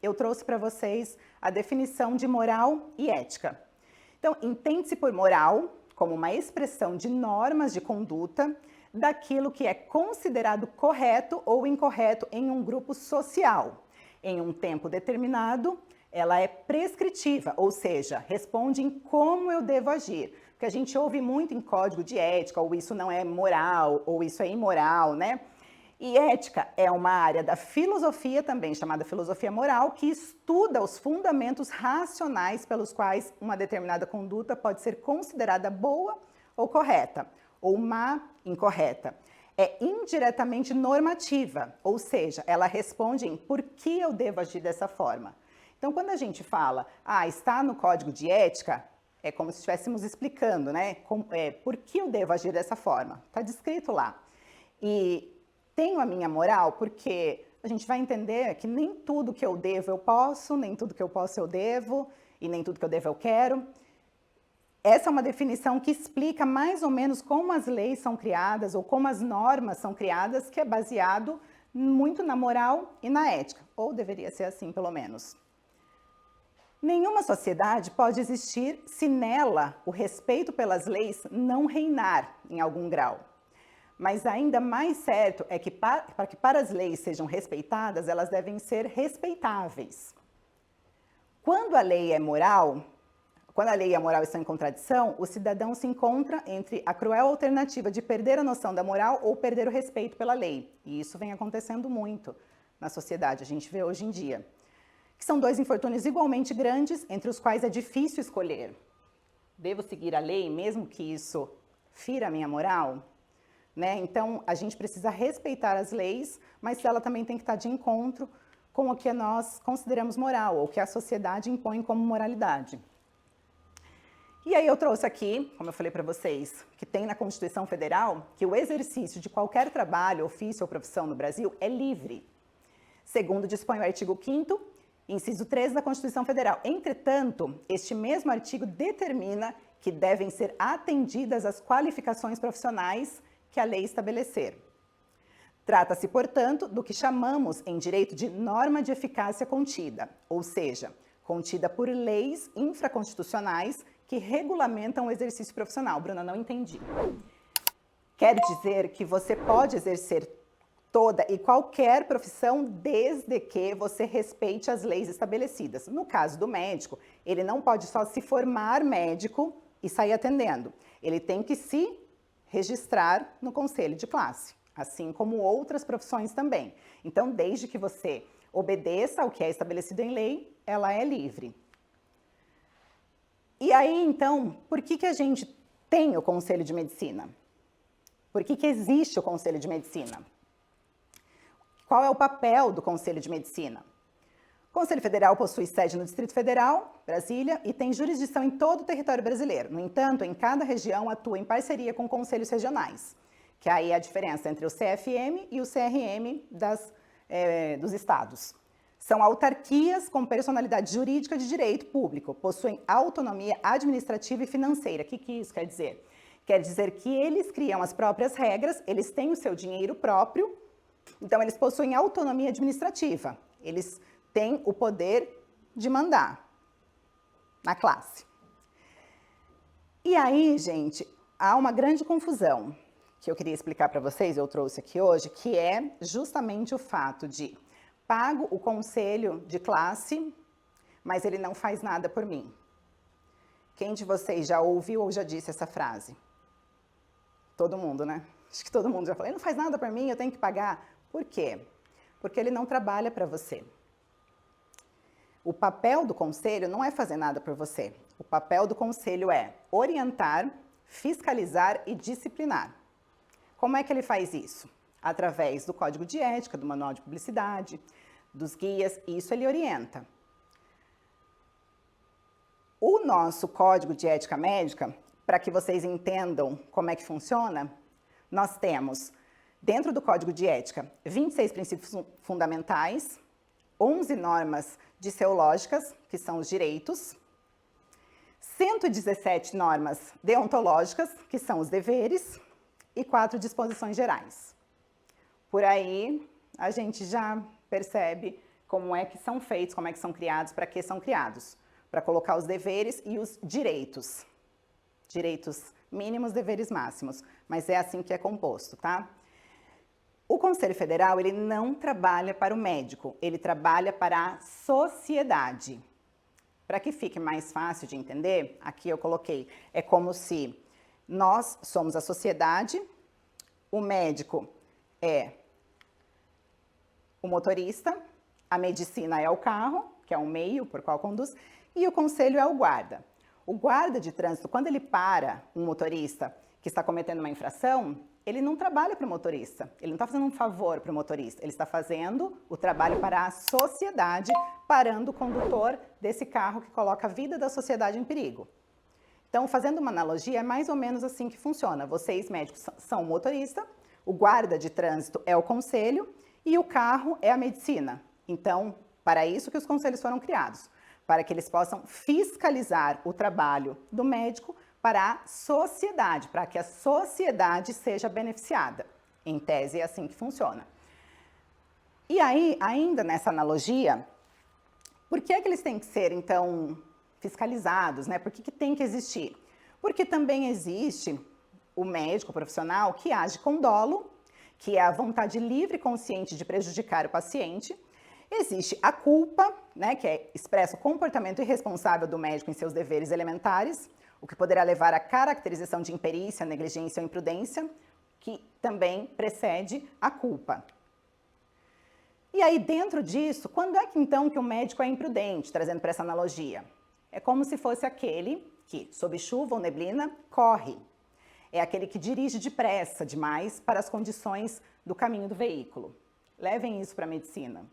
eu trouxe para vocês a definição de moral e ética. Então, entende-se por moral como uma expressão de normas de conduta daquilo que é considerado correto ou incorreto em um grupo social. Em um tempo determinado, ela é prescritiva, ou seja, responde em como eu devo agir. Porque a gente ouve muito em código de ética, ou isso não é moral, ou isso é imoral, né? E ética é uma área da filosofia, também chamada filosofia moral, que estuda os fundamentos racionais pelos quais uma determinada conduta pode ser considerada boa ou correta, ou má, incorreta. É indiretamente normativa, ou seja, ela responde em por que eu devo agir dessa forma. Então, quando a gente fala, está no código de ética, é como se estivéssemos explicando, né? Por que eu devo agir dessa forma? Está descrito lá. E tenho a minha moral porque a gente vai entender que nem tudo que eu devo eu posso, nem tudo que eu posso eu devo, e nem tudo que eu devo eu quero. Essa é uma definição que explica mais ou menos como as leis são criadas ou como as normas são criadas, que é baseado muito na moral e na ética, ou deveria ser assim pelo menos. Nenhuma sociedade pode existir se nela o respeito pelas leis não reinar em algum grau. Mas ainda mais certo é que para as leis sejam respeitadas, elas devem ser respeitáveis. Quando a lei e a moral estão em contradição, o cidadão se encontra entre a cruel alternativa de perder a noção da moral ou perder o respeito pela lei. E isso vem acontecendo muito na sociedade, a gente vê hoje em dia. Que são dois infortúnios igualmente grandes, entre os quais é difícil escolher. Devo seguir a lei, mesmo que isso fira a minha moral? Né? Então, a gente precisa respeitar as leis, mas ela também tem que estar de encontro com o que nós consideramos moral, ou o que a sociedade impõe como moralidade. E aí eu trouxe aqui, como eu falei para vocês, que tem na Constituição Federal, que o exercício de qualquer trabalho, ofício ou profissão no Brasil é livre. Segundo dispõe o artigo 5º, inciso 13 da Constituição Federal. Entretanto, este mesmo artigo determina que devem ser atendidas as qualificações profissionais que a lei estabelecer. Trata-se, portanto, do que chamamos em direito de norma de eficácia contida, ou seja, contida por leis infraconstitucionais que regulamentam o exercício profissional. Bruna, não entendi. Quer dizer que você pode exercer toda e qualquer profissão desde que você respeite as leis estabelecidas. No caso do médico, ele não pode só se formar médico e sair atendendo. Ele tem que se registrar no conselho de classe, assim como outras profissões também. Então, desde que você obedeça ao que é estabelecido em lei, ela é livre. E aí, então, por que a gente tem o Conselho de Medicina? Por que existe o Conselho de Medicina? Qual é o papel do Conselho de Medicina? O Conselho Federal possui sede no Distrito Federal, Brasília, e tem jurisdição em todo o território brasileiro. No entanto, em cada região atua em parceria com conselhos regionais, que aí é a diferença entre o CFM e o CRM dos estados. São autarquias com personalidade jurídica de direito público, possuem autonomia administrativa e financeira. O que isso quer dizer? Quer dizer que eles criam as próprias regras, eles têm o seu dinheiro próprio, então eles possuem autonomia administrativa, eles têm o poder de mandar na classe. E aí, gente, há uma grande confusão que eu queria explicar para vocês, eu trouxe aqui hoje, que é justamente o fato de pago o conselho de classe, mas ele não faz nada por mim. Quem de vocês já ouviu ou já disse essa frase? Todo mundo, né? Acho que todo mundo já falou, ele não faz nada por mim, eu tenho que pagar. Por quê? Porque ele não trabalha para você. O papel do conselho não é fazer nada por você. O papel do conselho é orientar, fiscalizar e disciplinar. Como é que ele faz isso? Através do código de ética, do manual de publicidade, dos guias, isso ele orienta. O nosso código de ética médica, para que vocês entendam como é que funciona, nós temos, dentro do código de ética, 26 princípios fundamentais, 11 normas disseológicas, que são os direitos, 117 normas deontológicas, que são os deveres, e 4 disposições gerais. Por aí, a gente já percebe como é que são feitos, como é que são criados, para que são criados. Para colocar os deveres e os direitos. Direitos mínimos, deveres máximos. Mas é assim que é composto, tá? O Conselho Federal, ele não trabalha para o médico, ele trabalha para a sociedade. Para que fique mais fácil de entender, aqui eu coloquei, é como se nós somos a sociedade, o médico é o motorista, a medicina é o carro, que é o meio por qual conduz, e o conselho é o guarda. O guarda de trânsito, quando ele para um motorista que está cometendo uma infração, ele não trabalha para o motorista, ele não está fazendo um favor para o motorista, ele está fazendo o trabalho para a sociedade, parando o condutor desse carro que coloca a vida da sociedade em perigo. Então, fazendo uma analogia, é mais ou menos assim que funciona. Vocês, médicos, são o motorista, o guarda de trânsito é o conselho e o carro é a medicina. Então, para isso que os conselhos foram criados, para que eles possam fiscalizar o trabalho do médico para a sociedade, para que a sociedade seja beneficiada. Em tese, é assim que funciona. E aí, ainda nessa analogia, por que é que eles têm que ser, então, fiscalizados, né? Por que tem que existir? Porque também existe o médico profissional que age com dolo, que é a vontade livre e consciente de prejudicar o paciente. Existe a culpa, né, que é expressa o comportamento irresponsável do médico em seus deveres elementares, o que poderá levar à caracterização de imperícia, negligência ou imprudência, que também precede a culpa. E aí, dentro disso, quando é que então que o médico é imprudente, trazendo para essa analogia? É como se fosse aquele que, sob chuva ou neblina, corre. É aquele que dirige depressa demais para as condições do caminho do veículo. Levem isso para a medicina.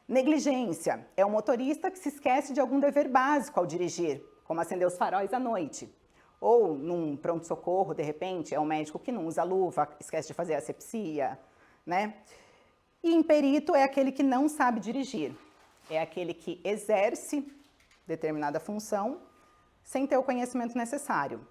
Negligência é o motorista que se esquece de algum dever básico ao dirigir, como acender os faróis à noite. Ou num pronto-socorro, de repente, é o médico que não usa luva, esquece de fazer asepsia, né? E imperito é aquele que não sabe dirigir. É aquele que exerce determinada função sem ter o conhecimento necessário.